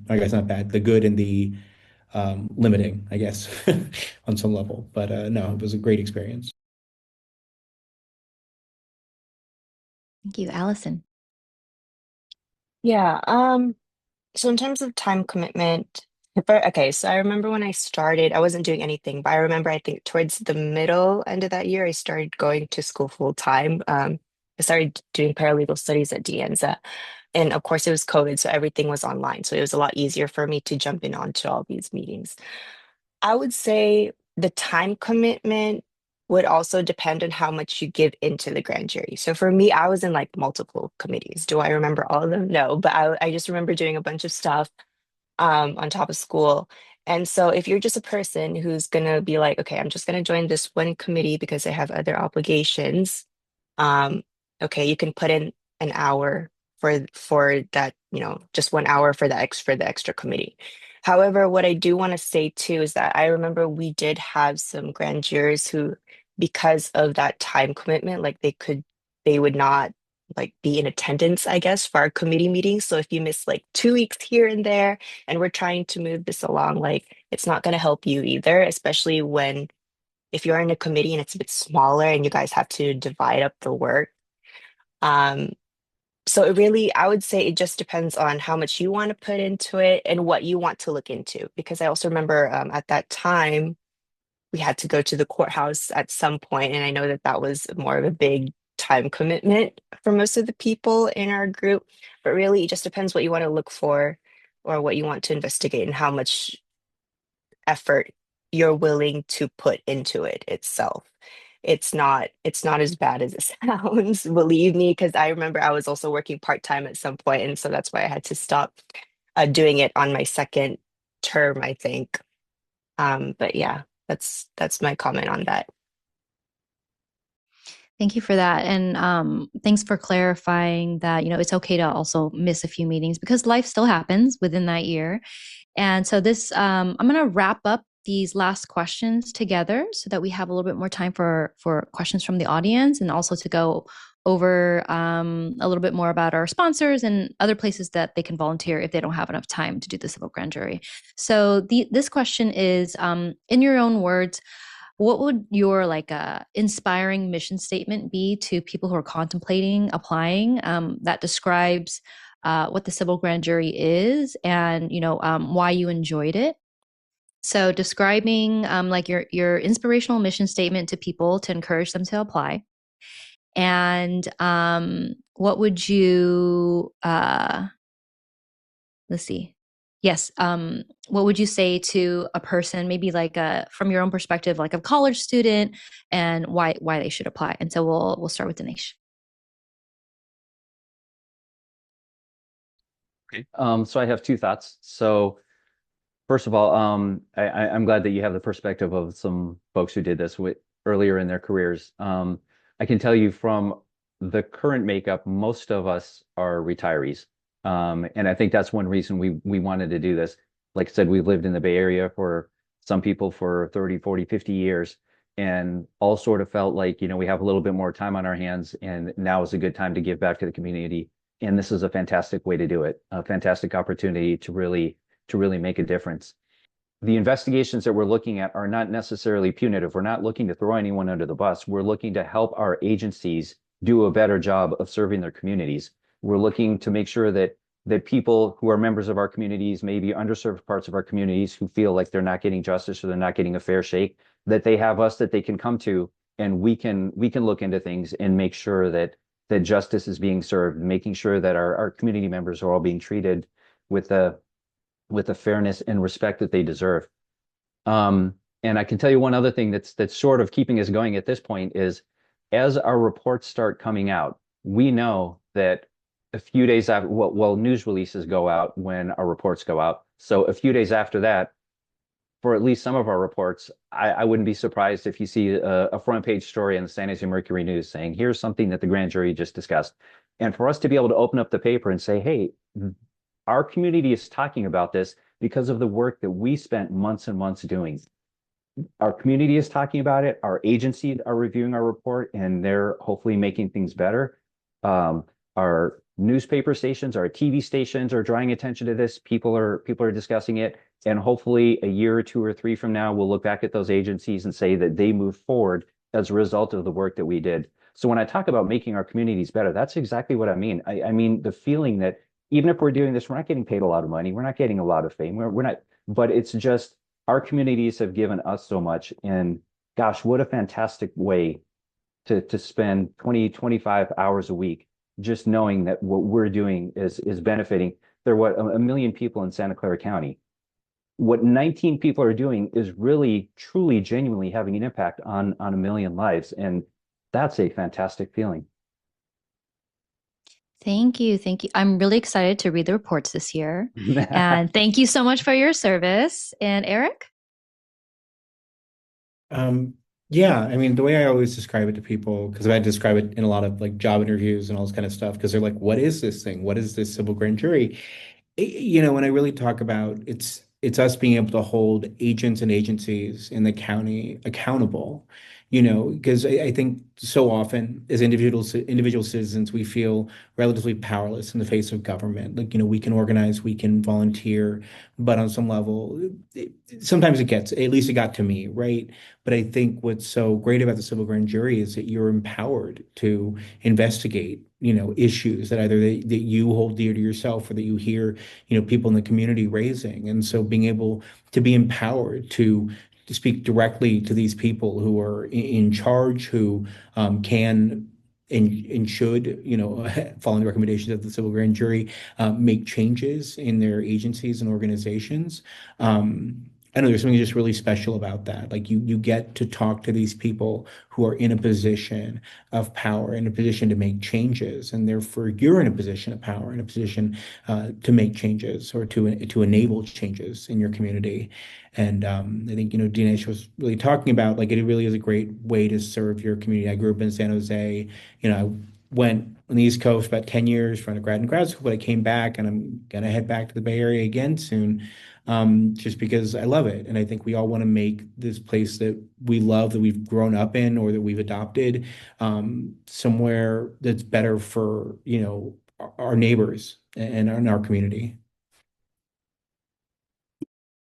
E: I guess not bad, the good and the limiting, I guess, on some level. But no, it was a great experience.
B: Thank you, Allison.
D: Yeah. So in terms of time commitment, okay, so I remember when I started, I wasn't doing anything, but I remember I think towards the middle end of that year, I started going to school full time. I started doing paralegal studies at Dianza. And of course, it was COVID, so everything was online. So it was a lot easier for me to jump in onto all these meetings. I would say the time commitment would also depend on how much you give into the grand jury. So for me, I was in like multiple committees. Do I remember all of them? No, but I just remember doing a bunch of stuff on top of school. And so if you're just a person who's gonna be like, okay, I'm just gonna join this one committee because I have other obligations, um, okay, you can put in an hour for that, just 1 hour for the extra committee. However, what I do want to say too is that I remember we did have some grand jurors who, because of that time commitment, like they would not like be in attendance, I guess, for our committee meetings. So if you miss like 2 weeks here and there, and we're trying to move this along, like it's not going to help you either, especially when if you're in a committee and it's a bit smaller and you guys have to divide up the work. Um, so it really, I would say it just depends on how much you want to put into it and what you want to look into. Because I also remember at that time, we had to go to the courthouse at some point, and I know that that was more of a big time commitment for most of the people in our group. But really, it just depends what you want to look for or what you want to investigate and how much effort you're willing to put into it itself. It's not as bad as it sounds, believe me, because I remember I was also working part-time at some point, and so that's why I had to stop doing it on my second term, I think. But yeah, that's my comment on that.
B: Thank you for that. And thanks for clarifying that, it's okay to also miss a few meetings because life still happens within that year. And so I'm going to wrap up these last questions together so that we have a little bit more time for questions from the audience and also to go over a little bit more about our sponsors and other places that they can volunteer if they don't have enough time to do the civil grand jury. So this question is, in your own words, what would your inspiring mission statement be to people who are contemplating applying that describes what the civil grand jury is and why you enjoyed it? So describing your inspirational mission statement to people to encourage them to apply. And what would you let's see. Yes. What would you say to a person, maybe from your own perspective, like a college student, and why they should apply? And so we'll start with Dinesh.
F: Okay. So I have two thoughts. So first of all, I'm glad that you have the perspective of some folks who did this earlier in their careers. I can tell you from the current makeup, most of us are retirees. And I think that's one reason we wanted to do this. Like I said, we've lived in the Bay Area for some people for 30, 40, 50 years, and all sort of felt like, we have a little bit more time on our hands, and now is a good time to give back to the community. And this is a fantastic way to do it, a fantastic opportunity to really make a difference. The investigations that we're looking at are not necessarily punitive. We're not looking to throw anyone under the bus. We're looking to help our agencies do a better job of serving their communities. We're looking to make sure that people who are members of our communities, maybe underserved parts of our communities who feel like they're not getting justice or they're not getting a fair shake, that they have us that they can come to, and we can look into things and make sure that justice is being served, making sure that our community members are all being treated with the fairness and respect that they deserve. And I can tell you one other thing that's sort of keeping us going at this point is, as our reports start coming out, we know that a few days after, news releases go out when our reports go out. So a few days after that, for at least some of our reports, I wouldn't be surprised if you see a front page story in the San Jose Mercury News saying, here's something that the grand jury just discussed. And for us to be able to open up the paper and say, hey, our community is talking about this because of the work that we spent months and months doing. Our community is talking about it. Our agencies are reviewing our report, and they're hopefully making things better. Our newspaper stations, our TV stations are drawing attention to this. People are discussing it, and hopefully a year or two or three from now, we'll look back at those agencies and say that they moved forward as a result of the work that we did. So when I talk about making our communities better, that's exactly what I mean. I mean the feeling that even if we're doing this, we're not getting paid a lot of money, we're not getting a lot of fame, we're not, but it's just our communities have given us so much. And gosh, what a fantastic way to spend 20, 25 hours a week just knowing that what we're doing is benefiting. There are a million people in Santa Clara County. What 19 people are doing is really, truly, genuinely having an impact on a million lives. And that's a fantastic feeling.
B: Thank you. Thank you. I'm really excited to read the reports this year. And thank you so much for your service. And Eric?
E: Yeah, I mean, the way I always describe it to people, because I describe it in a lot of job interviews and all this kind of stuff, because they're like, what is this thing? What is this civil grand jury? When I really talk about it's us being able to hold agents and agencies in the county accountable, because I think so often as individual citizens, we feel relatively powerless in the face of government. Like, we can organize, we can volunteer, but on some level, sometimes at least it got to me, right? But I think what's so great about the civil grand jury is that you're empowered to investigate, issues that either that you hold dear to yourself or that you hear, people in the community raising. And so being able to be empowered to speak directly to these people who are in charge, who can and should, following the recommendations of the civil grand jury, make changes in their agencies and organizations. I know there's something just really special about that. Like you get to talk to these people who are in a position of power, in a position to make changes, and therefore you're in a position of power, in a position to make changes or to enable changes in your community. And I think, Dinesh was really talking about, like, it really is a great way to serve your community. I grew up in San Jose. I went on the East Coast about 10 years for undergrad and grad school, but I came back and I'm gonna head back to the Bay Area again soon, just because I love it. And I think we all want to make this place that we love, that we've grown up in or that we've adopted, somewhere that's better for, our neighbors and in our community.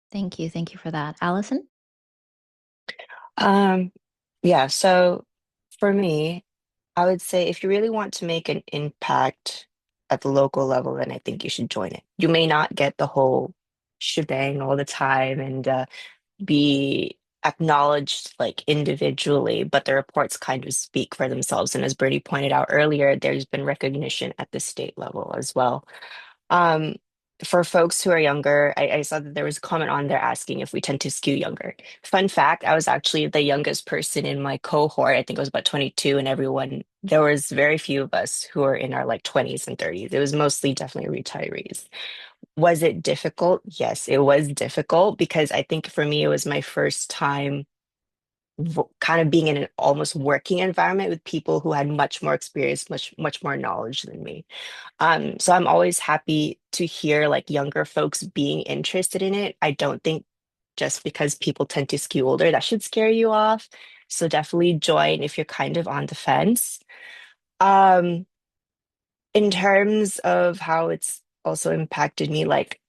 B: Thank you. Thank you for that. Allison?
D: Yeah, so for me, I would say if you really want to make an impact at the local level, then I think you should join it. You may not get the whole shebang all the time and be acknowledged like individually, but the reports kind of speak for themselves. And as Bertie pointed out earlier, there's been recognition at the state level as well. Um, for folks who are younger, I saw that there was a comment on there asking if we tend to skew younger. Fun fact, I was actually the youngest person in my cohort. I think I was about 22, and there was very few of us who were in our like 20s and 30s. It was mostly definitely retirees. Was it difficult? Yes, it was difficult because I think for me, it was my first time kind of being in an almost working environment with people who had much more experience, much more knowledge than me. So I'm always happy to hear like younger folks being interested in it. I don't think just because people tend to skew older, that should scare you off. So definitely join if you're kind of on the fence. Um, in terms of how it's also impacted me, like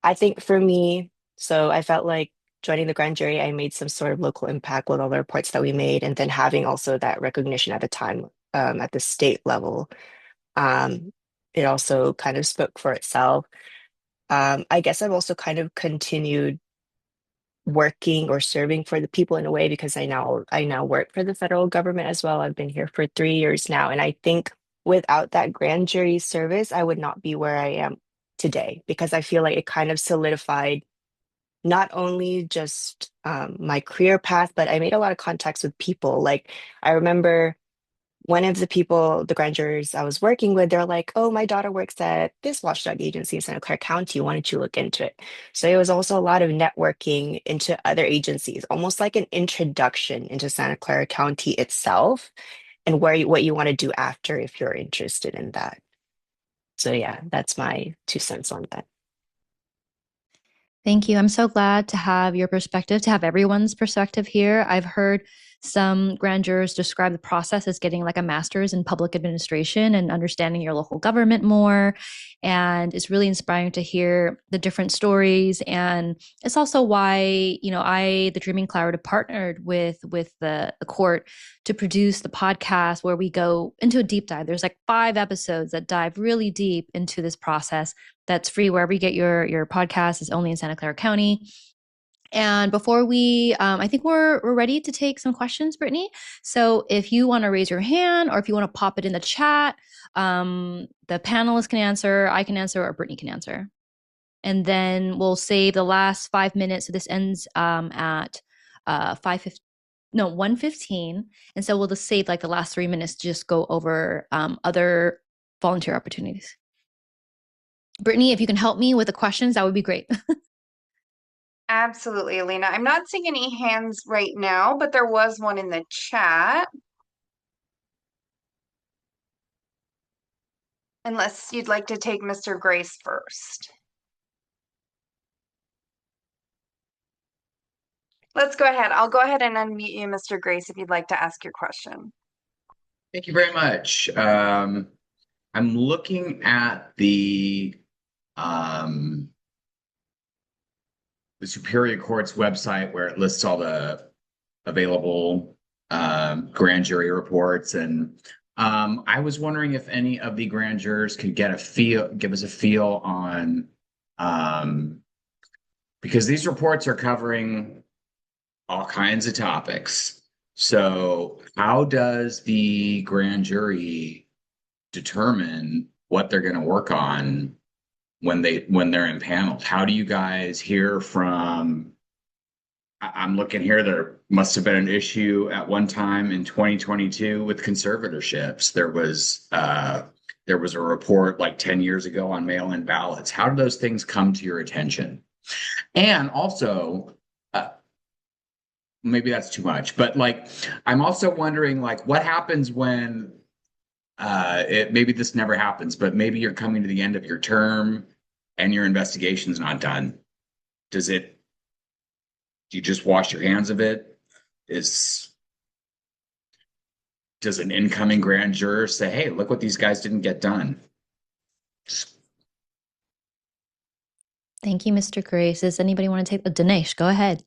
D: I think for me, so I felt like joining the grand jury, I made some sort of local impact with all the reports that we made, and then having also that recognition at the time at the state level. Um, it also kind of spoke for itself. I guess I've also kind of continued working or serving for the people in a way because I now work for the federal government as well. I've been here for 3 years now, and I think without that grand jury service, I would not be where I am today because I feel like it kind of solidified not only just my career path, but I made a lot of contacts with people. Like I remember one of the people, the grand jurors I was working with, they're like, "Oh, my daughter works at this watchdog agency in Santa Clara County. Why don't you look into it?" So it was also a lot of networking into other agencies, almost like an introduction into Santa Clara County itself and what you want to do after if you're interested in that. So yeah, that's my 2 cents on that.
B: Thank you. I'm so glad to have your perspective, to have everyone's perspective here. I've heard some grand jurors describe the process as getting like a master's in public administration and understanding your local government more. And it's really inspiring to hear the different stories. And it's also why, the Dreaming Cloud, have partnered with the court to produce the podcast where we go into a deep dive. There's like 5 episodes that dive really deep into this process. That's free wherever you get your podcast. Is only in Santa Clara County. And before we, I think we're ready to take some questions, Brittany. So if you want to raise your hand or if you want to pop it in the chat, the panelists can answer, I can answer, or Brittany can answer. And then we'll save the last 5 minutes. So this ends at 1:15. And so we'll just save like the last 3 minutes to just go over other volunteer opportunities. Brittany, if you can help me with the questions, that would be great.
A: Absolutely, Ellina. I'm not seeing any hands right now, but there was one in the chat. Unless you'd like to take Mr. Grace first. Let's go ahead. I'll go ahead and unmute you, Mr. Grace, if you'd like to ask your question.
G: Thank you very much. I'm looking at um, the Superior Court's website where it lists all the available grand jury reports, and I was wondering if any of the grand jurors could give us a feel on because these reports are covering all kinds of topics. So, how does the grand jury determine what they're going to work on when they're impaneled? How do you guys hear from? I'm looking here. There must have been an issue at one time in 2022 with conservatorships. There was a report like 10 years ago on mail-in ballots. How do those things come to your attention? And also, maybe that's too much, but like, I'm also wondering, like, what happens when maybe this never happens, but maybe you're coming to the end of your term and your investigation's not done. Do you just wash your hands of it? Does an incoming grand juror say, hey, look what these guys didn't get done?
B: Thank you, Mr. Grace. Does anybody want to take Dinesh? Go ahead.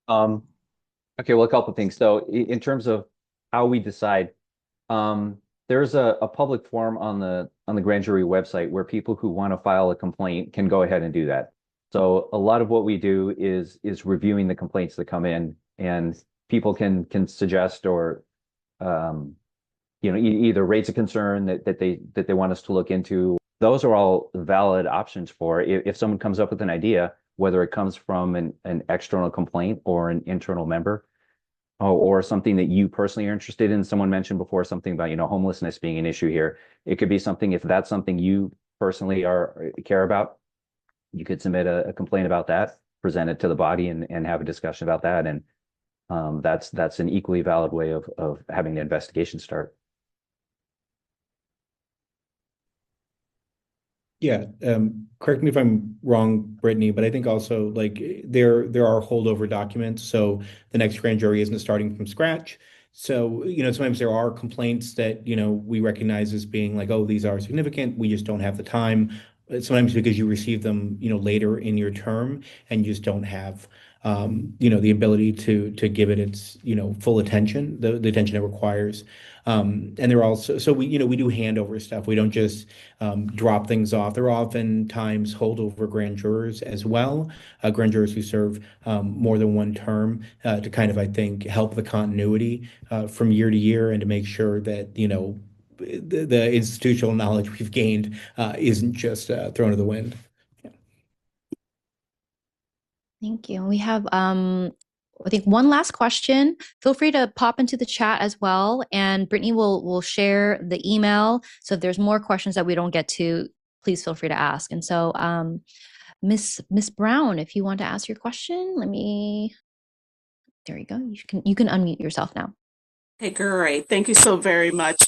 F: Okay, well, a couple of things. So in terms of how we decide, there's a public forum on the grand jury website where people who want to file a complaint can go ahead and do that. So a lot of what we do is reviewing the complaints that come in, and people can suggest or either raise a concern that they want us to look into. Those are all valid options for if someone comes up with an idea, whether it comes from an external complaint or an internal member, or something that you personally are interested in. Someone mentioned before something about, homelessness being an issue here. It could be something, if that's something you personally care about, you could submit a complaint about that, present it to the body and have a discussion about that. And that's an equally valid way of having the investigation start.
E: Yeah, correct me if I'm wrong, Brittany, but I think also like there are holdover documents, so the next grand jury isn't starting from scratch. So, sometimes there are complaints that, we recognize as being like, oh, these are significant, we just don't have the time. Sometimes because you receive them, later in your term and you just don't have the ability to give it its, full attention, the attention it requires. And they're also, so we do handover stuff. We don't just drop things off. There are oftentimes holdover grand jurors as well, grand jurors who serve more than one term to kind of, I think, help the continuity from year to year and to make sure that, the institutional knowledge we've gained isn't just thrown to the wind.
B: Thank you. We have, I think, one last question. Feel free to pop into the chat as well, and Brittany will share the email. So if there's more questions that we don't get to, please feel free to ask. And so, Miss Brown, if you want to ask your question, there you go. You can unmute yourself now.
H: Okay, great. Thank you so very much.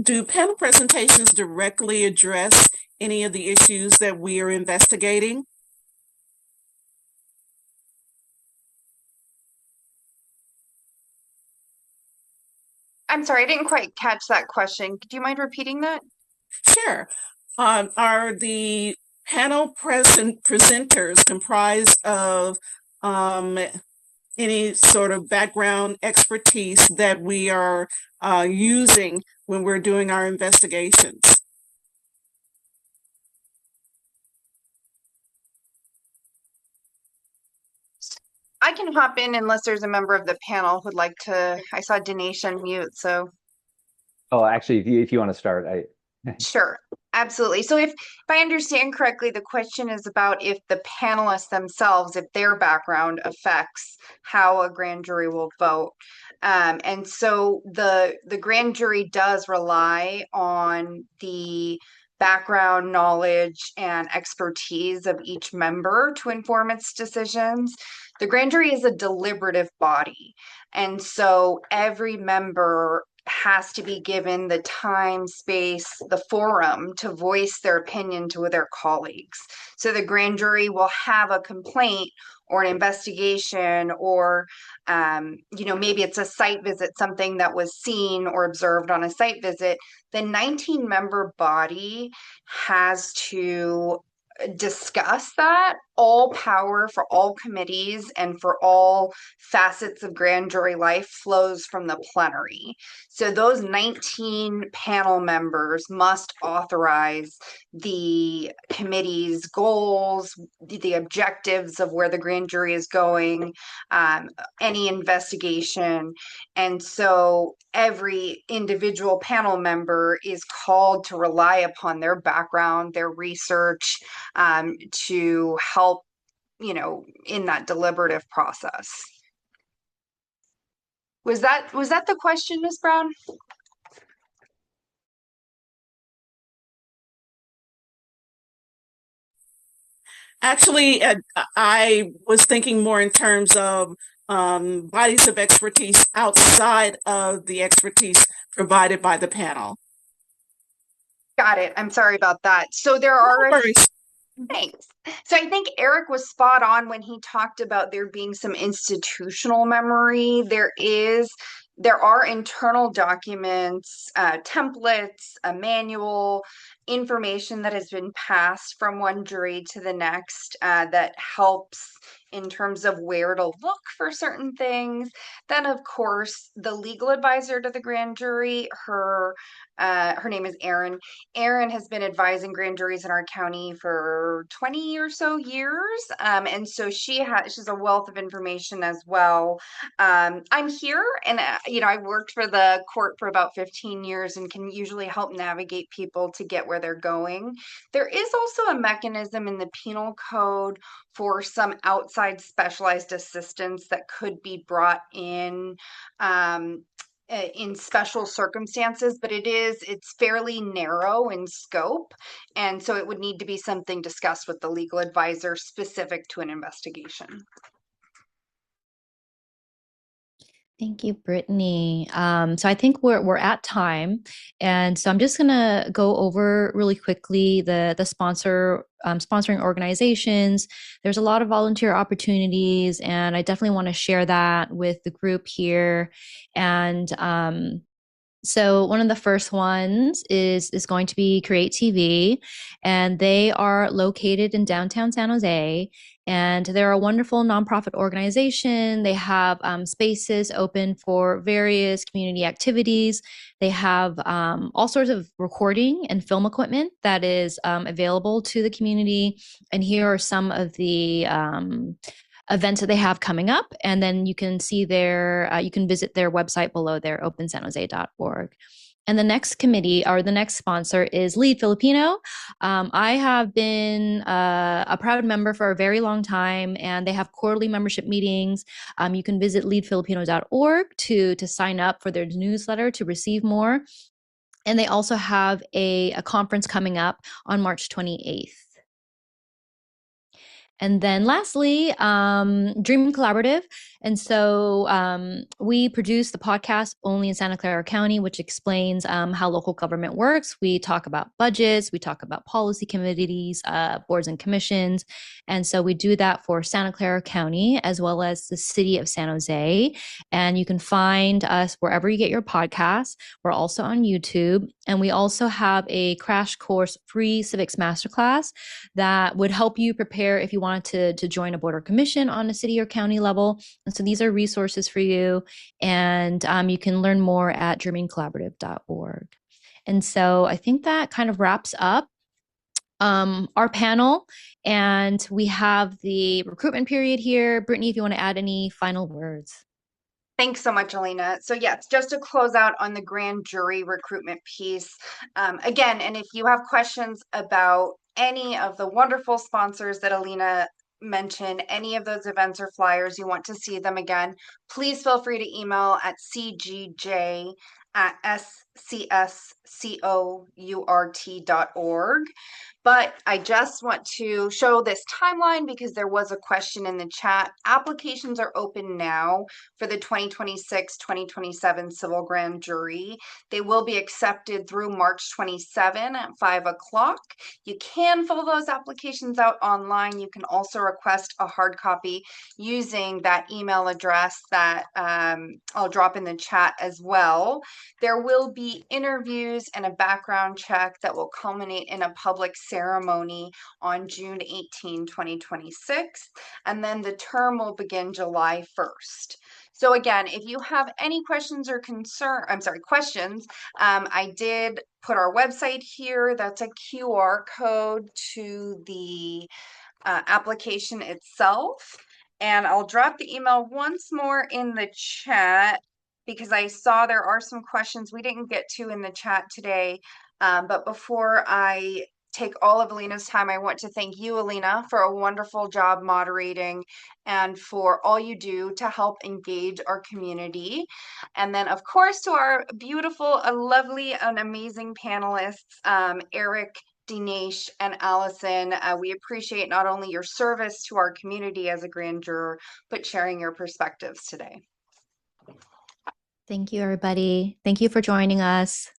H: Do panel presentations directly address any of the issues that we are investigating?
A: I'm sorry, I didn't quite catch that question. Do you mind repeating that?
H: Sure. Are the panel presenters comprised of any sort of background expertise that we are using when we're doing our investigations?
A: I can hop in unless there's a member of the panel who'd like to. I saw Dinesh unmute, so.
F: Oh, actually, if you want to start,
A: Sure, absolutely. So if I understand correctly, the question is about if the panelists themselves, if their background affects how a grand jury will vote. And so the grand jury does rely on the background knowledge and expertise of each member to inform its decisions. The grand jury is a deliberative body, and so every member has to be given the time, space, the forum to voice their opinion to their colleagues. So the grand jury will have a complaint or an investigation, or maybe it's a site visit, something that was seen or observed on a site visit. The 19-member body has to discuss that. All power for all committees and for all facets of grand jury life flows from the plenary. So those 19 panel members must authorize the committee's goals, the objectives of where the grand jury is going, any investigation. And so every individual panel member is called to rely upon their background, their research, to help, in that deliberative process. Was that the question, Ms. Brown?
H: Actually, I was thinking more in terms of bodies of expertise outside of the expertise provided by the panel.
A: Got it. I'm sorry about that. So there
H: No
A: are
H: worries.
A: Thanks. So I think Eric was spot on when he talked about there being some institutional memory. There are internal documents, templates, a manual, information that has been passed from one jury to the next, that helps in terms of where to look for certain things. Then, of course, the legal advisor to the grand jury, her name is Erin. Erin has been advising grand juries in our county for 20 or so years. And so she's a wealth of information as well. I'm here, and I worked for the court for about 15 years and can usually help navigate people to get where they're going. There is also a mechanism in the penal code for some outside specialized assistance that could be brought in special circumstances, but it's fairly narrow in scope. And so it would need to be something discussed with the legal advisor specific to an investigation.
B: Thank you, Brittany. So I think we're at time, and so I'm just gonna go over really quickly the sponsoring organizations. There's a lot of volunteer opportunities, and I definitely want to share that with the group here. And so one of the first ones is going to be CreaTV, and they are located in downtown San Jose. And they're a wonderful nonprofit organization. They have spaces open for various community activities. They have all sorts of recording and film equipment that is available to the community. And here are some of the events that they have coming up. And then you can see you can visit their website below there, opensanjose.org. And the next committee, or the next sponsor, is LEAD Filipino. I have been a proud member for a very long time, and they have quarterly membership meetings. You can visit leadfilipino.org to sign up for their newsletter to receive more. And they also have a conference coming up on March 28th. And then lastly, Dream Collaborative. And so we produce the podcast only in Santa Clara County, which explains how local government works. We talk about budgets, we talk about policy committees, boards and commissions. And so we do that for Santa Clara County as well as the city of San Jose. And you can find us wherever you get your podcasts. We're also on YouTube. And we also have a crash course free civics masterclass that would help you prepare if you wanted to join a board or commission on a city or county level. And so these are resources for you. And you can learn more at dreamingcollaborative.org. And so I think that kind of wraps up our panel. And we have the recruitment period here. Brittany, if you want to add any final words.
A: Thanks so much, Ellina. So yes, just to close out on the grand jury recruitment piece, again, and if you have questions about any of the wonderful sponsors that Ellina mentioned, any of those events or flyers, you want to see them again, please feel free to email at cgj at scscourt.org. But I just want to show this timeline because there was a question in the chat. Applications are open now for the 2026-2027 civil grand jury. They will be accepted through March 27 at 5 o'clock. You can fill those applications out online. You can also request a hard copy using that email address that I'll drop in the chat as well. There will be interviews and a background check that will culminate in a public ceremony on June 18, 2026, and then the term will begin July 1st. So again, if you have any questions or questions, I did put our website here. That's a QR code to the application itself. And I'll drop the email once more in the chat because I saw there are some questions we didn't get to in the chat today. But before I take all of Ellina's time, I want to thank you, Ellina, for a wonderful job moderating and for all you do to help engage our community. And then, of course, to our beautiful, lovely, and amazing panelists, Eric, Dinesh, and Allison. We appreciate not only your service to our community as a grand juror, but sharing your perspectives today.
B: Thank you, everybody. Thank you for joining us.